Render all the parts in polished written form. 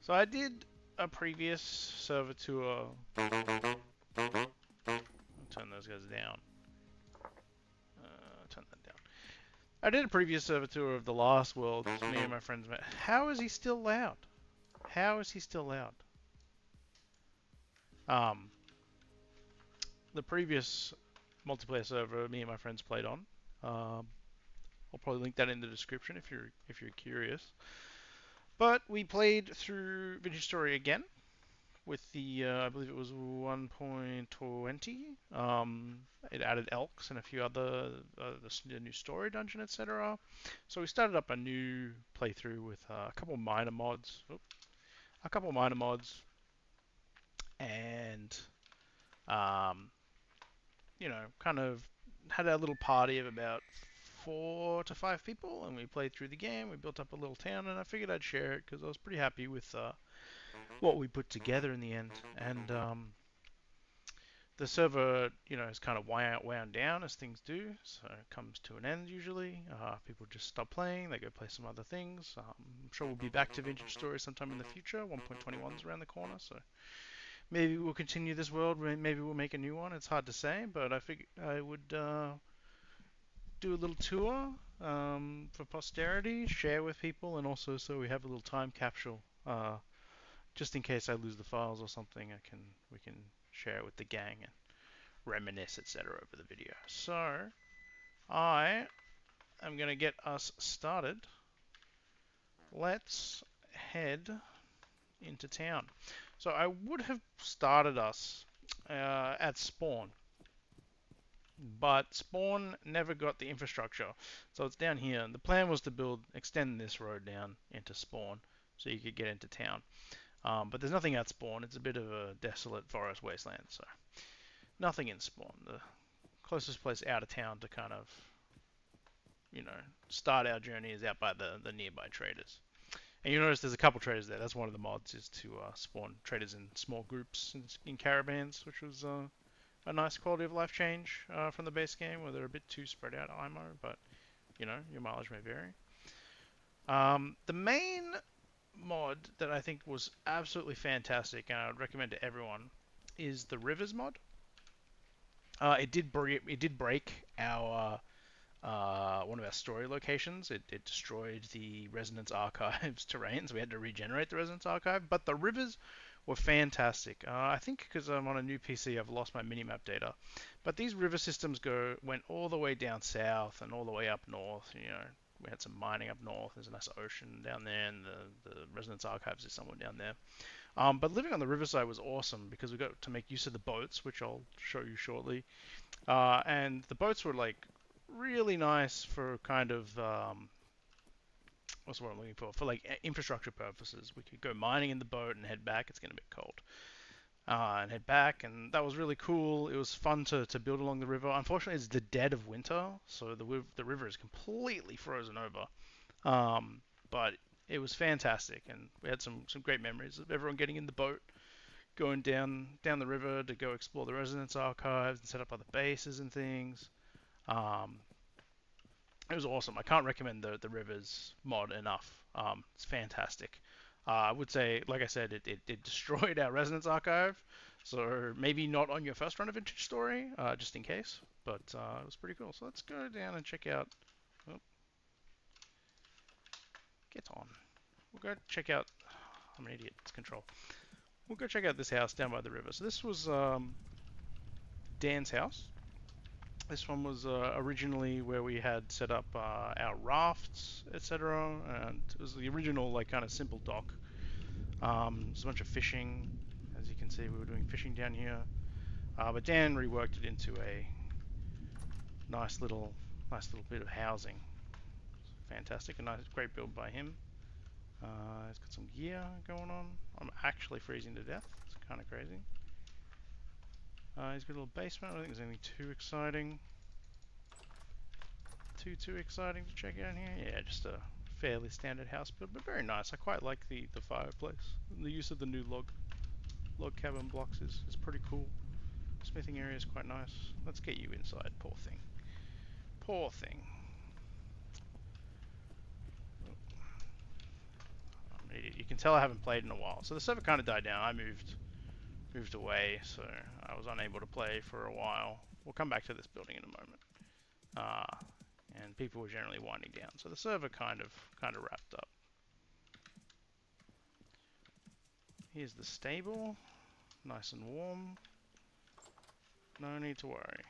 So I did a previous server tour. I'll turn those guys down. Turn that down. I did a previous server tour of the last world. Me and my friends met. How is he still loud? How is he still loud? Um, the previous multiplayer server me and my friends played on. I'll probably link that in the description if you're curious. But we played through Vintage Story again with the I believe it was 1.20. It added elks and a few other the new story dungeon, etc. So we started up a new playthrough with a couple minor mods. A couple minor mods, and um, kind of had a little party of about 4 to 5 people, and we played through the game. We built up a little town, and I figured I'd share it because I was pretty happy with what we put together in the end. And the server, is kind of wound down as things do, so it comes to an end usually. People just stop playing, they go play some other things. I'm sure we'll be back to Vintage Story sometime in the future. 1.21's around the corner, so maybe we'll continue this world. Maybe we'll make a new one. It's hard to say, but I figured I would do a little tour for posterity, share with people, and also so we have a little time capsule. Just in case I lose the files or something, we can share it with the gang and reminisce, etc. over the video. So I am gonna get us started. Let's head into town. So I would have started us at spawn, but spawn never got the infrastructure, so it's down here. And the plan was to extend this road down into spawn so you could get into town. But there's nothing at spawn. It's a bit of a desolate forest wasteland, so nothing in spawn. The closest place out of town to kind of, start our journey is out by the nearby traders. And you notice there's a couple traders there. That's one of the mods, is to spawn traders in small groups in caravans, which was a nice quality of life change from the base game, where they're a bit too spread out IMO, but your mileage may vary. The main mod that I think was absolutely fantastic, and I would recommend to everyone, is the Rivers mod. It did break our one of our story locations. It destroyed the Resonance Archives terrains. We had to regenerate the Resonance Archive, but the rivers were fantastic. I think because I'm on a new PC, I've lost my minimap data. But these river systems went all the way down south and all the way up north. We had some mining up north. There's a nice ocean down there, and the Resonance Archives is somewhere down there. But living on the riverside was awesome because we got to make use of the boats, which I'll show you shortly. And the boats were like really nice for kind of what's what I'm looking for like infrastructure purposes. We could go mining in the boat and head back. It's getting a bit cold. And head back, and that was really cool. It was fun to build along the river. Unfortunately, it's the dead of winter, so the river is completely frozen over. But it was fantastic, and we had some great memories of everyone getting in the boat, going down the river to go explore the Resonance Archives and set up other bases and things. Um, it was awesome. I can't recommend the Rivers mod enough. It's fantastic. I would say, like I said, it destroyed our Resonance Archive, so maybe not on your first run of Vintage Story, just in case. But it was pretty cool. So let's go down and check out. Oh, get on. We'll go check out. I'm an idiot. It's control. We'll go check out this house down by the river. So this was Dan's house. This one was originally where we had set up our rafts, etc. And it was the original, like, kind of simple dock. There's a bunch of fishing. As you can see, we were doing fishing down here. But Dan reworked it into a nice little bit of housing. Fantastic, a nice, great build by him. He's got some gear going on. I'm actually freezing to death. It's kind of crazy. He's got a little basement. I don't think there's anything too exciting. Too exciting to check out here. Yeah, just a fairly standard house build, but very nice. I quite like the fireplace. And the use of the new log cabin blocks is pretty cool. Smithing area is quite nice. Let's get you inside, poor thing. Poor thing. I'm an idiot. can tell I haven't played in a while. So the server kind of died down. I moved away, so I was unable to play for a while. We'll come back to this building in a moment. And people were generally winding down, so the server kind of wrapped up. Here's the stable, nice and warm. No need to worry.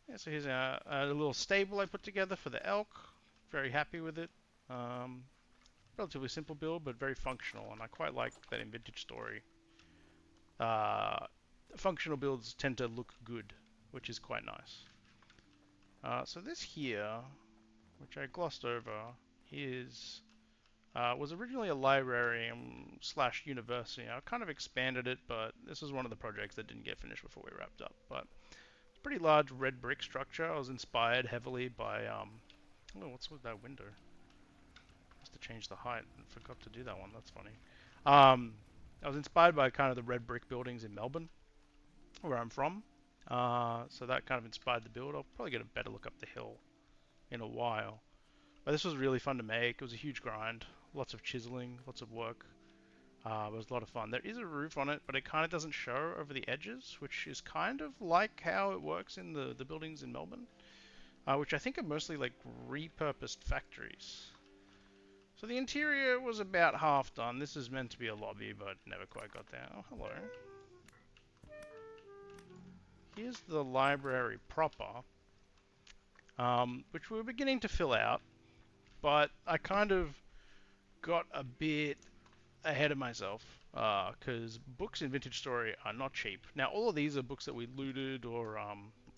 Yeah, so here's a little stable I put together for the elk. Very happy with it. Relatively simple build, but very functional, and I quite like that in Vintage Story. Functional builds tend to look good, which is quite nice. So this here, which I glossed over, was originally a library slash university. I kind of expanded it, but this was one of the projects that didn't get finished before we wrapped up. But it's a pretty large red brick structure. I was inspired heavily by oh, what's with that window? Has to change the height. I forgot to do that one. That's funny. I was inspired by kind of the red brick buildings in Melbourne, where I'm from. So that kind of inspired the build. I'll probably get a better look up the hill in a while. But this was really fun to make. It was a huge grind. Lots of chiseling, lots of work. It was a lot of fun. There is a roof on it, but it kind of doesn't show over the edges, which is kind of like how it works in the buildings in Melbourne, which I think are mostly like repurposed factories. So the interior was about half done. This is meant to be a lobby, but never quite got there. Oh, hello. Here's the library proper, which we were beginning to fill out, but I kind of got a bit ahead of myself, because books in Vintage Story are not cheap. Now, all of these are books that we looted or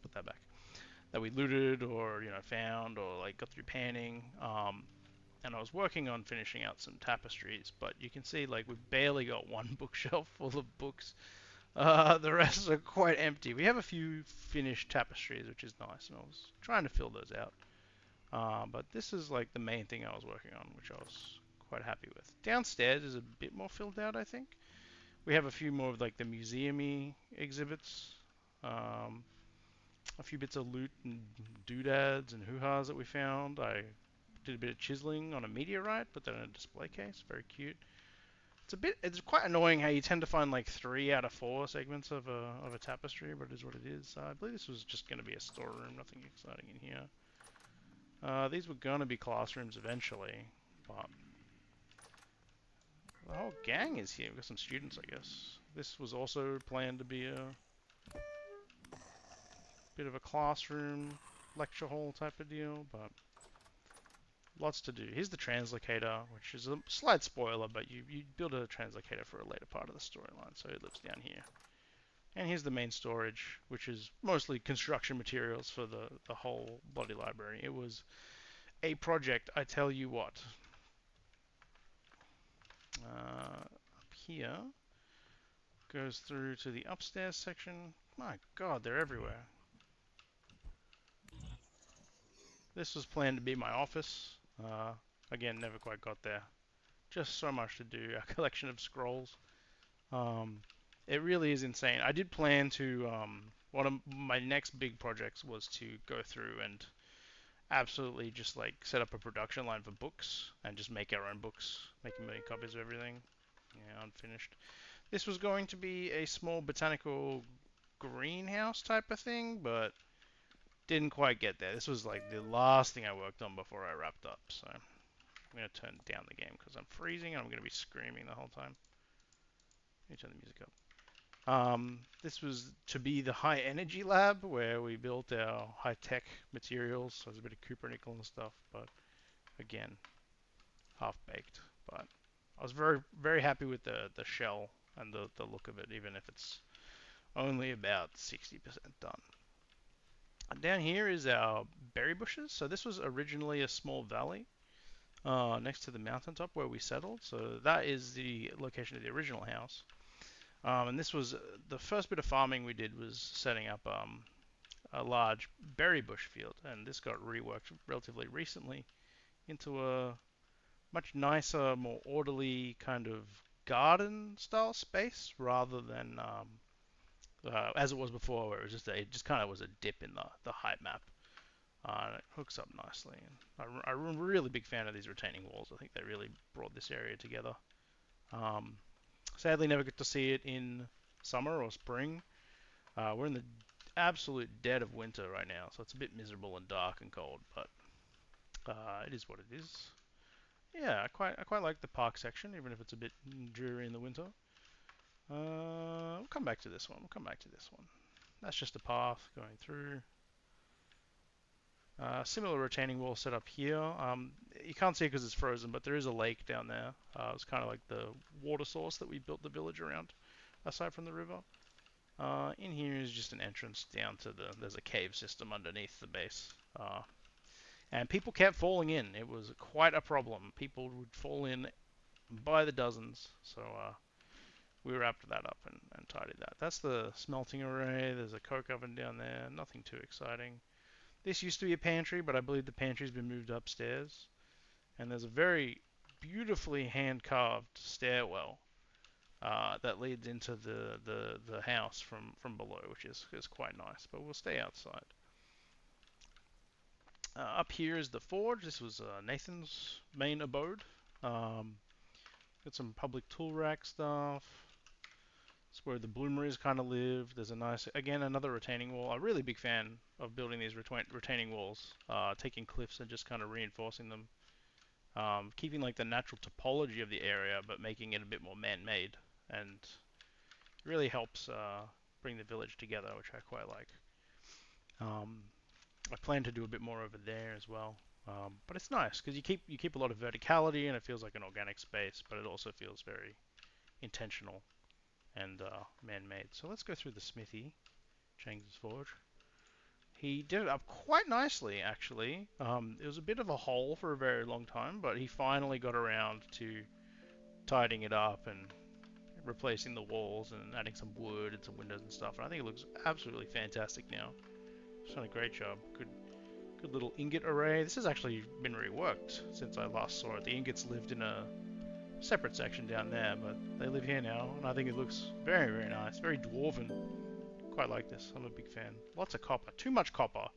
put that back, that we looted or found or like got through panning. And I was working on finishing out some tapestries, but you can see like we've barely got one bookshelf full of books. The rest are quite empty. We have a few finished tapestries, which is nice, and I was trying to fill those out. But this is like the main thing I was working on, which I was quite happy with. Downstairs is a bit more filled out, I think. We have a few more of like the museum-y exhibits. A few bits of loot and doodads and hoo-has that we found. I did a bit of chiseling on a meteorite, put that in a display case. Very cute. It's quite annoying how you tend to find like 3 out of 4 segments of a tapestry, but it is what it is. I believe this was just going to be a storeroom, nothing exciting in here. These were going to be classrooms eventually, but the whole gang is here. We've got some students, I guess. This was also planned to be a bit of a classroom, lecture hall type of deal, but lots to do. Here's the translocator, which is a slight spoiler, but you build a translocator for a later part of the storyline, so it lives down here. And here's the main storage, which is mostly construction materials for the whole bloody library. It was a project, I tell you what. Up here goes through to the upstairs section. My god, they're everywhere. This was planned to be my office. Again, never quite got there. Just so much to do. A collection of scrolls. It really is insane. I did plan to, one of my next big projects was to go through and absolutely just like set up a production line for books and just make our own books, make a million copies of everything. Yeah, unfinished. This was going to be a small botanical greenhouse type of thing, but didn't quite get there. This was like the last thing I worked on before I wrapped up, so I'm going to turn down the game because I'm freezing and I'm going to be screaming the whole time. Let me turn the music up. This was to be the high energy lab where we built our high tech materials. So there's a bit of copper nickel and stuff, but again, half baked. But I was very, very happy with the shell and the look of it, even if it's only about 60% done. And down here is our berry bushes. So this was originally a small valley next to the mountaintop where we settled. So that is the location of the original house. And this was the first bit of farming we did was setting up a large berry bush field, and this got reworked relatively recently into a much nicer, more orderly kind of garden style space rather than as it was before, where it just kind of was a dip in the height map. And it hooks up nicely. And I'm a really big fan of these retaining walls. I think they really brought this area together. Um, Sadly, never get to see it in summer or spring. We're in the absolute dead of winter right now, so it's a bit miserable and dark and cold, but it is what it is. Yeah, I quite like the park section, even if it's a bit dreary in the winter. We'll come back to this one. We'll come back to this one. That's just a path going through. Similar retaining wall set up here. You can't see it because it's frozen, but there is a lake down there. It's kind of like the water source that we built the village around, aside from the river. In here is just an entrance down to there's a cave system underneath the base. And people kept falling in. It was quite a problem. People would fall in by the dozens. So we wrapped that up and tidied that. That's the smelting array. There's a coke oven down there. Nothing too exciting. This used to be a pantry, but I believe the pantry's been moved upstairs. And there's a very beautifully hand-carved stairwell that leads into the house from below, which is quite nice. But we'll stay outside. Up here is the forge. This was Nathan's main abode. Got some public tool rack stuff. It's where the bloomeries kind of live. There's a nice, again, another retaining wall. I'm a really big fan of building these retaining walls, taking cliffs and just kind of reinforcing them. Keeping like the natural topology of the area, but making it a bit more man-made. And it really helps bring the village together, which I quite like. I plan to do a bit more over there as well. But it's nice because you keep a lot of verticality and it feels like an organic space, but it also feels very intentional and man-made. So let's go through the smithy, Chang's forge. He did it up quite nicely, actually. It was a bit of a hole for a very long time, but he finally got around to tidying it up and replacing the walls and adding some wood and some windows and stuff. And I think it looks absolutely fantastic now. He's done a great job. Good little ingot array. This has actually been reworked since I last saw it. The ingots lived in a separate section down there, but they live here now, and I think it looks very, very nice. Very dwarven. Quite like this. I'm a big fan. Lots of copper. Too much copper.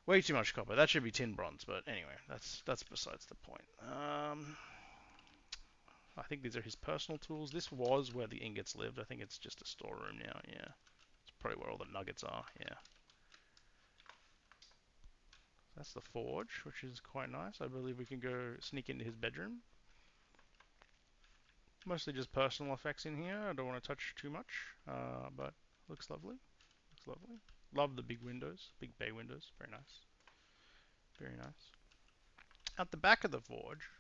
Way too much copper. That should be tin bronze, but anyway, that's besides the point. I think these are his personal tools. This was where the ingots lived. I think it's just a storeroom now, yeah. It's probably where all the nuggets are, yeah. That's the forge, which is quite nice. I believe we can go sneak into his bedroom. Mostly just personal effects in here. I don't want to touch too much, but looks lovely. Looks lovely. Love the big windows, big bay windows. Very nice. Very nice. At the back of the forge,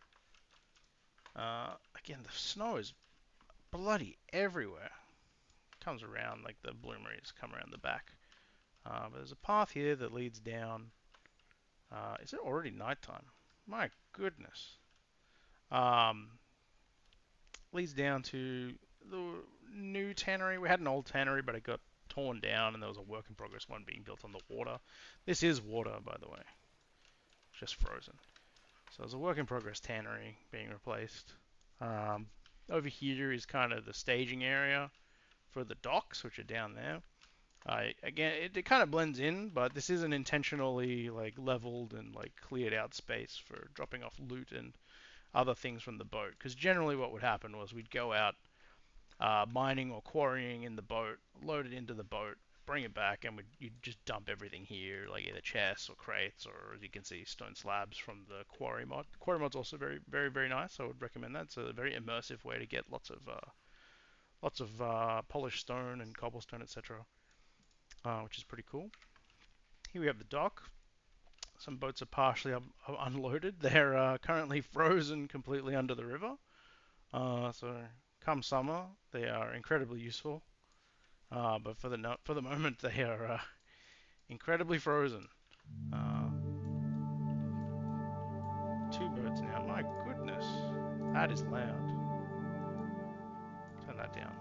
again, the snow is bloody everywhere. Comes around like the bloomeries come around the back. But there's a path here that leads down. Is it already nighttime? My goodness. Leads down to the new tannery. We had an old tannery, but it got torn down, and there was a work in progress one being built on the water. This is water, by the way. Just frozen. So there's a work in progress tannery being replaced. Over here is kind of the staging area for the docks, which are down there. Again, it kind of blends in, but this is an intentionally like leveled and like cleared out space for dropping off loot and other things from the boat. Because generally what would happen was we'd go out mining or quarrying in the boat, load it into the boat, bring it back, and you'd just dump everything here, like either chests or crates, or as you can see, stone slabs from the Quarry mod. Quarry mod's also very, very, very nice. I would recommend that. It's a very immersive way to get lots of polished stone and cobblestone, etc., which is pretty cool. Here we have the dock. Some boats are partially unloaded. They're currently frozen completely under the river. So come summer, they are incredibly useful. But for the moment, they are incredibly frozen. Two boats now. My goodness, that is loud. Turn that down.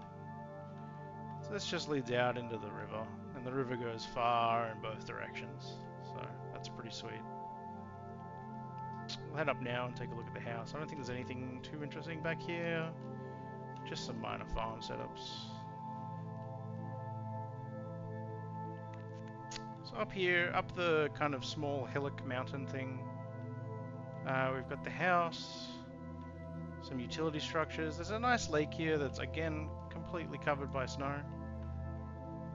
So this just leads out into the river, and the river goes far in both directions. So that's pretty sweet. We'll head up now and take a look at the house. I don't think there's anything too interesting back here. Just some minor farm setups. So up here, up the kind of small hillock mountain thing, we've got the house, some utility structures. There's a nice lake here that's again completely covered by snow.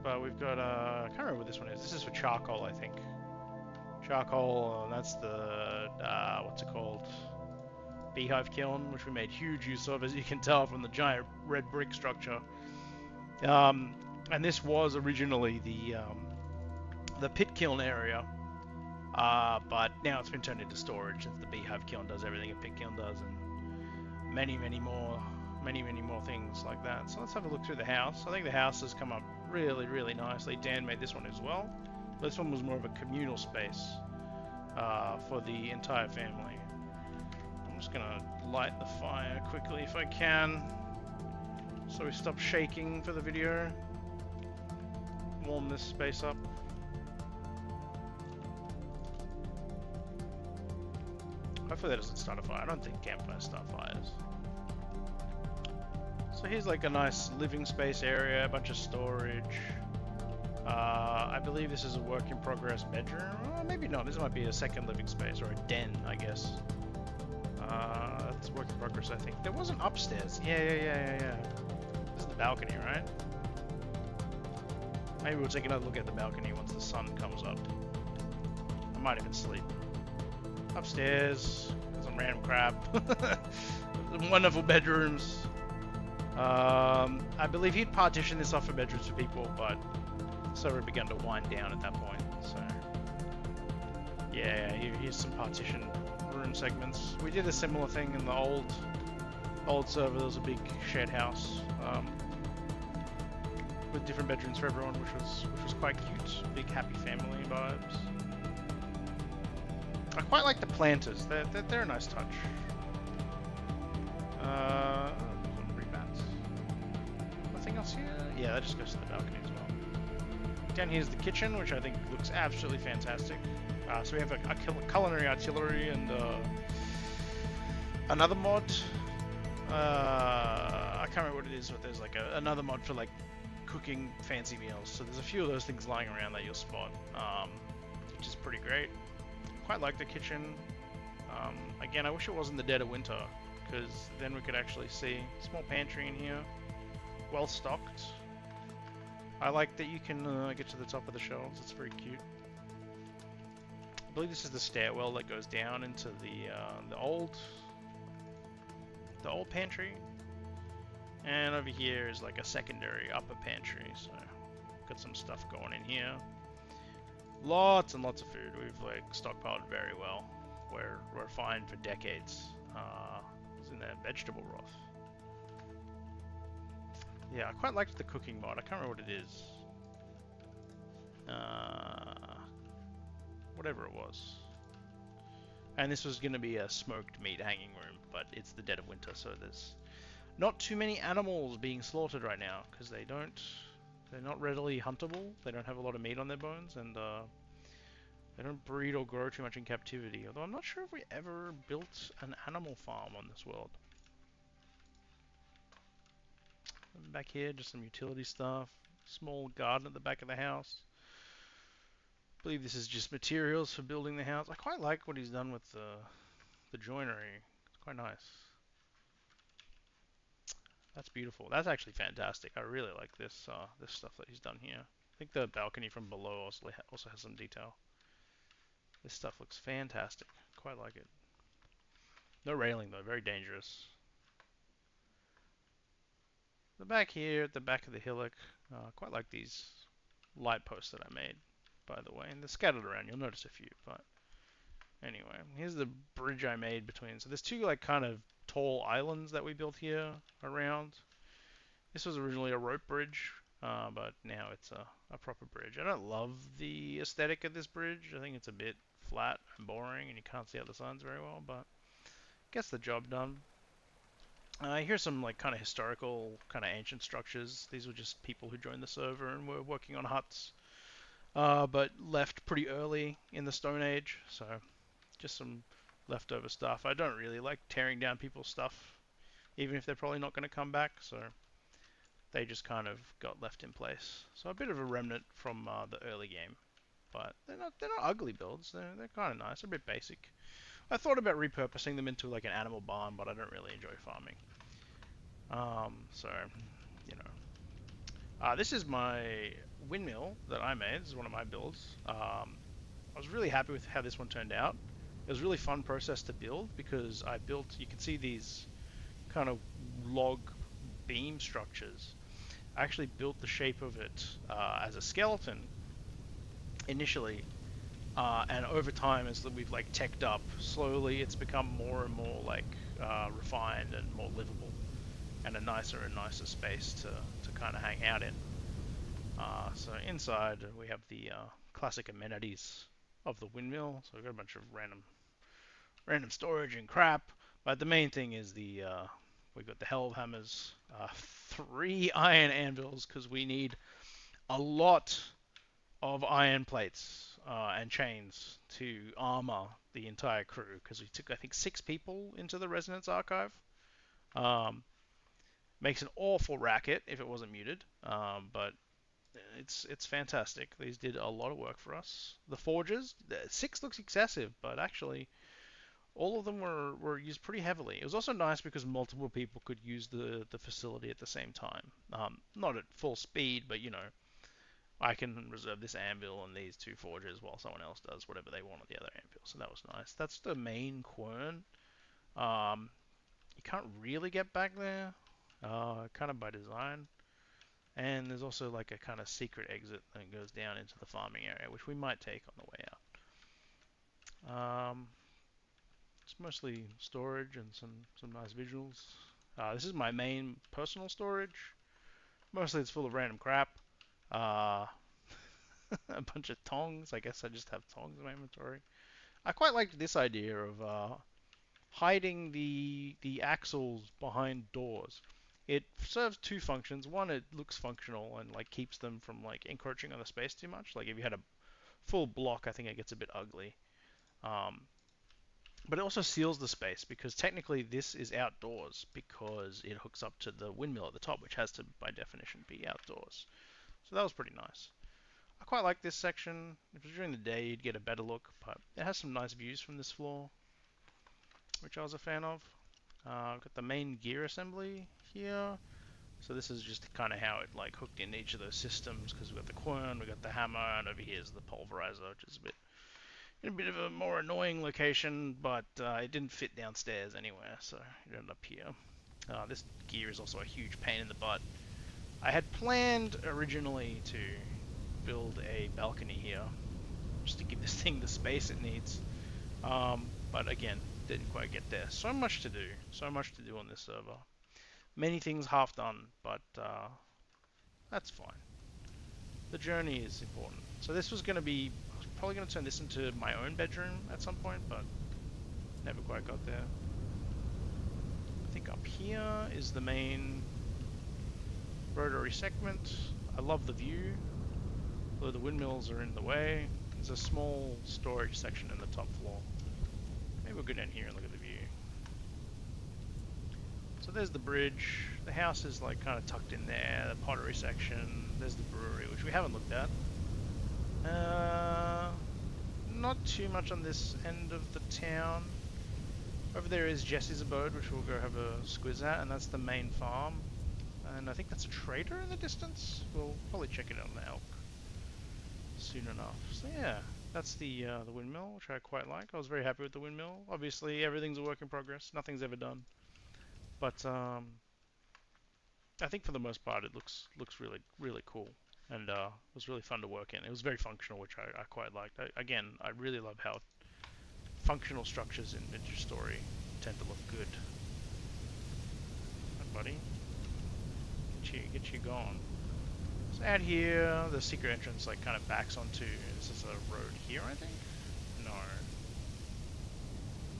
But we've got, I can't remember what this one is. This is for charcoal, I think. Charcoal, that's the, what's it called? Beehive kiln, which we made huge use of, as you can tell from the giant red brick structure. And this was originally the pit kiln area, but now it's been turned into storage since the beehive kiln does everything a pit kiln does, and many more things like that. So let's have a look through the house. I think the house has come up really nicely. Dan made this one as well. This one was more of a communal space for the entire family. I'm just gonna light the fire quickly if I can, so we stop shaking for the video. Warm this space up. Hopefully that doesn't start a fire. I don't think campfires start fires. So here's like a nice living space area, a bunch of storage. I believe this is a work in progress bedroom. Maybe not. This might be a second living space, or a den, I guess. That's work in progress, I think. There was an upstairs. Yeah. This is the balcony, right? Maybe we'll take another look at the balcony once the sun comes up. I might even sleep. Upstairs, some random crap. Wonderful bedrooms. I believe he'd partition this off for bedrooms for people, but the server began to wind down at that point. So yeah, here's some partition room segments. We did a similar thing in the old server. There was a big shared house with different bedrooms for everyone, which was quite cute. Big happy family vibes. I quite like the planters. They're a nice touch. Nothing else here? Yeah, that just goes to the balcony as well. Down here's the kitchen, which I think looks absolutely fantastic. So we have a Culinary Artillery and another mod. I can't remember what it is, but there's like another mod for like cooking fancy meals. So there's a few of those things lying around that you'll spot, which is pretty great. Quite like the kitchen. Again, I wish it wasn't the dead of winter, because then we could actually see. Small pantry in here, well stocked. I like that you can get to the top of the shelves. It's very cute. I believe this is the stairwell that goes down into the old pantry. And over here is like a secondary upper pantry. So got some stuff going in here. Lots and lots of food. We've like stockpiled very well. We're fine for decades. It's in there, vegetable broth. Yeah, I quite liked the cooking mod. I can't remember what it is. Whatever it was. And this was going to be a smoked meat hanging room, but it's the dead of winter, so there's not too many animals being slaughtered right now, because they're not readily huntable. They don't have a lot of meat on their bones, and they don't breed or grow too much in captivity. Although I'm not sure if we ever built an animal farm on this world. Back here, just some utility stuff. Small garden at the back of the house. I believe this is just materials for building the house. I quite like what he's done with the joinery. It's quite nice. That's beautiful. That's actually fantastic. I really like this this stuff that he's done here. I think the balcony from below also has some detail. This stuff looks fantastic. Quite like it. No railing though. Very dangerous. The back here, at the back of the hillock, quite like these light posts that I made, by the way. And they're scattered around. You'll notice a few, but anyway, here's the bridge I made between. So there's two like kind of tall islands that we built here around. This was originally a rope bridge, but now it's a proper bridge. I don't love the aesthetic of this bridge. I think it's a bit flat and boring, and you can't see out the signs very well, but gets the job done. Here's some like kind of historical, kind of ancient structures. These were just people who joined the server and were working on huts, but left pretty early in the Stone Age, so just some leftover stuff. I don't really like tearing down people's stuff, even if they're probably not going to come back, so they just kind of got left in place. So a bit of a remnant from the early game. but they're not ugly builds. They're kind of nice. They're a bit basic. I thought about repurposing them into like an animal barn, but I don't really enjoy farming. So you know, this is my windmill that I made. This is one of my builds. I was really happy with how this one turned out. It was a really fun process to build because I built. You can see these kind of log beam structures. I actually built the shape of it as a skeleton initially, and over time, as we've like teched up, slowly it's become more and more like refined and more livable, and a nicer and nicer space to kind of hang out in. So inside we have the classic amenities of the windmill. So we've got a bunch of random storage and crap. But the main thing is we've got the hell hammers, 3 iron anvils because we need a lot of iron plates and chains to armor the entire crew because we took I think 6 people into the Resonance Archive. Um, Makes an awful racket if it wasn't muted, but it's fantastic. These did a lot of work for us. The forges, 6 looks excessive, but actually all of them were used pretty heavily. It was also nice because multiple people could use the facility at the same time. Not at full speed, but you know, I can reserve this anvil and these 2 forges while someone else does whatever they want on the other anvil. So that was nice. That's the main quern. You can't really get back there, kind of by design. And there's also like a kind of secret exit that goes down into the farming area, which we might take on the way out. It's mostly storage and some nice visuals. This is my main personal storage. Mostly it's full of random crap. Uh, a bunch of tongs. I guess I just have tongs in my inventory. I quite liked this idea of hiding the axles behind doors. It serves 2 functions. One, it looks functional and like keeps them from like encroaching on the space too much. Like if you had a full block, I think it gets a bit ugly. Um, but it also seals the space because technically this is outdoors because it hooks up to the windmill at the top, which has to by definition be outdoors. So that was pretty nice. I quite like this section. If it was during the day, you'd get a better look, but it has some nice views from this floor, which I was a fan of. I've got the main gear assembly here. So this is just kind of how it like hooked in each of those systems because we've got the quern, we've got the hammer, and over here is the pulverizer, which is in a bit of a more annoying location, but it didn't fit downstairs anywhere, so it ended up here. This gear is also a huge pain in the butt. I had planned originally to build a balcony here, just to give this thing the space it needs. But again, didn't quite get there. So much to do on this server. Many things half done, but that's fine. The journey is important. So this was going to be, I was probably going to turn this into my own bedroom at some point, but never quite got there. I think up here is the main rotary segment. I love the view, although the windmills are in the way. There's a small storage section in the top floor. Maybe we'll go down here and look at the view. So there's the bridge. The house is like kind of tucked in there. The pottery section. There's the brewery, which we haven't looked at. Not too much on this end of the town. Over there is Jesse's abode, which we'll go have a squiz at, and that's the main farm. And I think that's a trader in the distance. We'll probably check it out on the elk soon enough. So yeah, that's the windmill, which I quite like. I was very happy with the windmill. Obviously, everything's a work in progress. Nothing's ever done. But I think for the most part, it looks really cool, and was really fun to work in. It was very functional, which I quite liked. Again, I really love how functional structures in Vintage Story tend to look good. Right, buddy, get you going. So out here, the secret entrance like kind of backs onto. This is a road here, I think. No.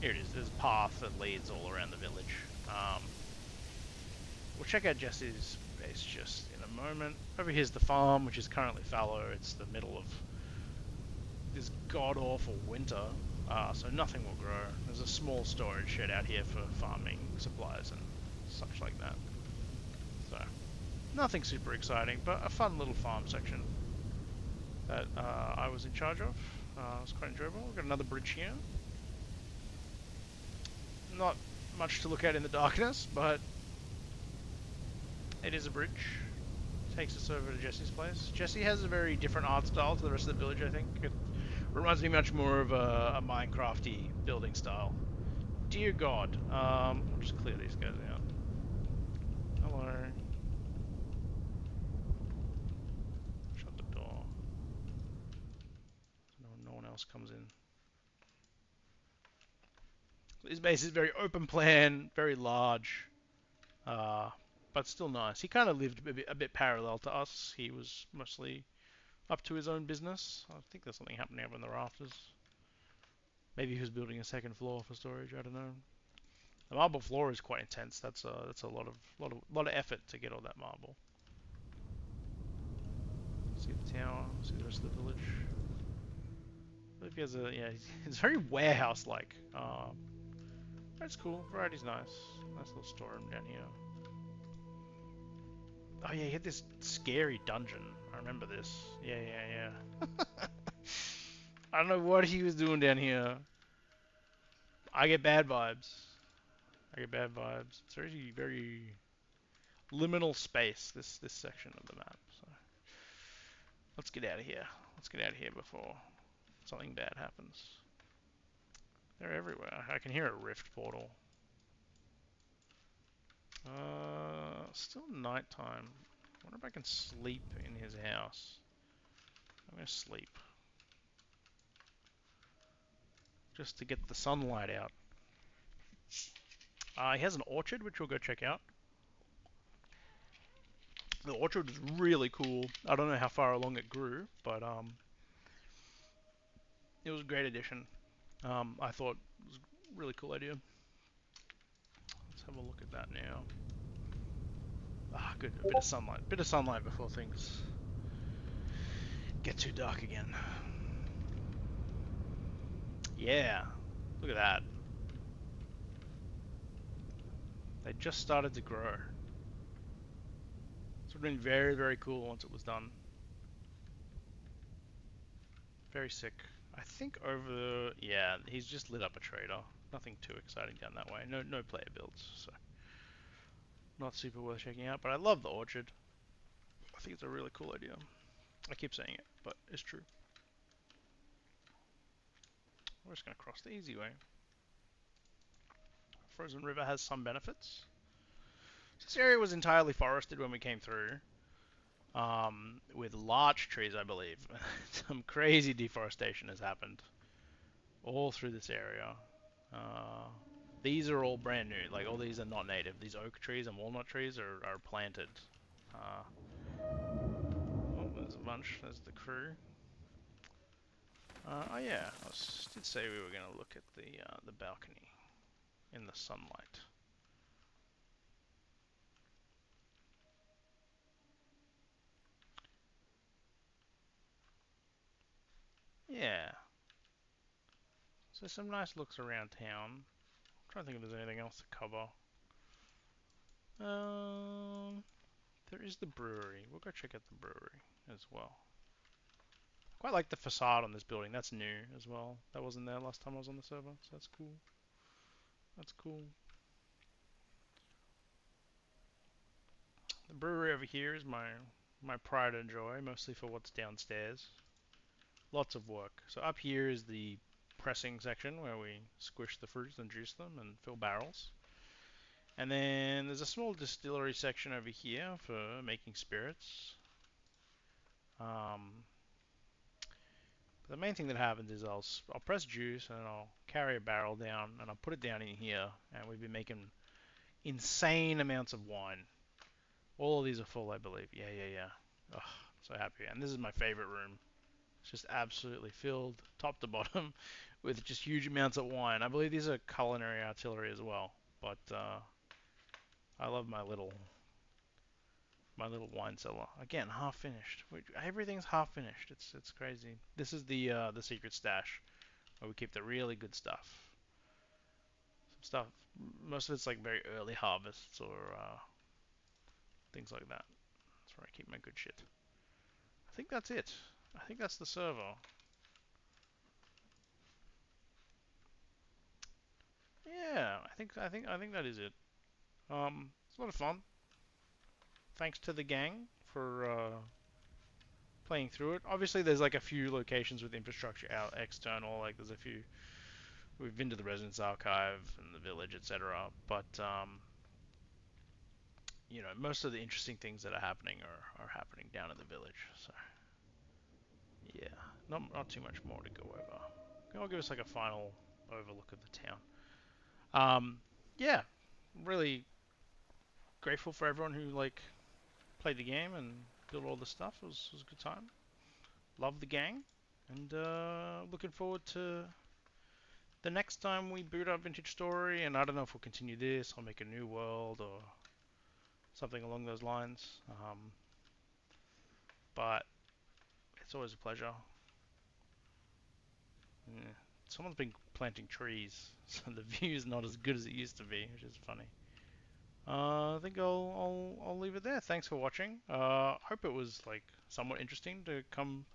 Here it is. There's a path that leads all around the village. We'll check out Jesse's base just in a moment. Over here's the farm, which is currently fallow. It's the middle of this god-awful winter, so nothing will grow. There's a small storage shed out here for farming supplies and such like that. So, nothing super exciting, but a fun little farm section. that I was in charge of. It was quite enjoyable. We've got another bridge here. Not much to look at in the darkness, but it is a bridge. Takes us over to Jesse's place. Jesse has a very different art style to the rest of the village, I think. It reminds me much more of a Minecrafty building style. Dear God. I'll just clear these guys out. Hello. Shut the door. So no one else comes in. His base is very open plan, very large, but still nice. He kind of lived a bit parallel to us. He was mostly up to his own business. I think there's something happening up in the rafters. Maybe he was building a second floor for storage. I don't know. The marble floor is quite intense. That's a lot of effort to get all that marble. See the tower. See the rest of the village. I believe he has a It's very warehouse-like. That's cool. Variety's nice. Nice little storeroom down here. Oh yeah, he had this scary dungeon. I remember this. Yeah. I don't know what he was doing down here. I get bad vibes. It's very liminal space, this section of the map. So let's get out of here. Let's get out of here before something bad happens. They're everywhere. I can hear a rift portal. Still nighttime. I wonder if I can sleep in his house. I'm gonna sleep. Just to get the sunlight out. He has an orchard, which we'll go check out. The orchard is really cool. I don't know how far along it grew, but it was a great addition. I thought it was a really cool idea. Let's have a look at that now. Good. A bit of sunlight. Bit of sunlight before things get too dark again. Yeah. Look at that. They just started to grow. This would have been very, very cool once it was done. Very sick. I think over... Yeah, he's just lit up a trader. Nothing too exciting down that way. No player builds, so... Not super worth checking out, but I love the orchard. I think it's a really cool idea. I keep saying it, but it's true. We're just going to cross the easy way. Frozen River has some benefits. This area was entirely forested when we came through. With larch trees, I believe. Some crazy deforestation has happened all through this area. These are all brand new. Like, all these are not native. These oak trees and walnut trees are planted. Oh, there's a bunch. There's the crew. Oh yeah, did say we were going to look at the balcony in the sunlight. Yeah. So some nice looks around town. I'm trying to think if there's anything else to cover. There is the brewery. We'll go check out the brewery as well. Quite like the facade on this building. That's new as well. That wasn't there last time I was on the server, so that's cool. That's cool. The brewery over here is my pride and joy, mostly for what's downstairs. Lots of work. So up here is the pressing section where we squish the fruits and juice them and fill barrels. And then there's a small distillery section over here for making spirits. The main thing that happens is I'll press juice and I'll carry a barrel down and I'll put it down in here, and we've been making insane amounts of wine. All of these are full, I believe. Yeah. Ugh, so happy. And this is my favorite room. It's just absolutely filled, top to bottom, with just huge amounts of wine. I believe these are Culinary Artillery as well, but I love my little wine cellar. Again, half finished. Everything's half finished. It's crazy. This is the secret stash where we keep the really good stuff. Some stuff. Most of it's like very early harvests or things like that. That's where I keep my good shit. I think that's it. I think that's the server. Yeah, I think that is it. It's a lot of fun. Thanks to the gang for playing through it. Obviously, there's like a few locations with infrastructure out external. Like there's a few. We've been to the Residence Archive and the village, etc. But most of the interesting things that are happening are happening down in the village. So yeah, not too much more to go over. I'll give us like a final overlook of the town. Um, yeah, really grateful for everyone who like played the game and built all the stuff. It was a good time. Love the gang, and looking forward to the next time we boot up Vintage Story. And I don't know if we'll continue this or make a new world or something along those lines. But it's always a pleasure. Yeah. Someone's been planting trees, so the view is not as good as it used to be, which is funny. I think I'll leave it there. Thanks for watching. Hope it was like somewhat interesting to come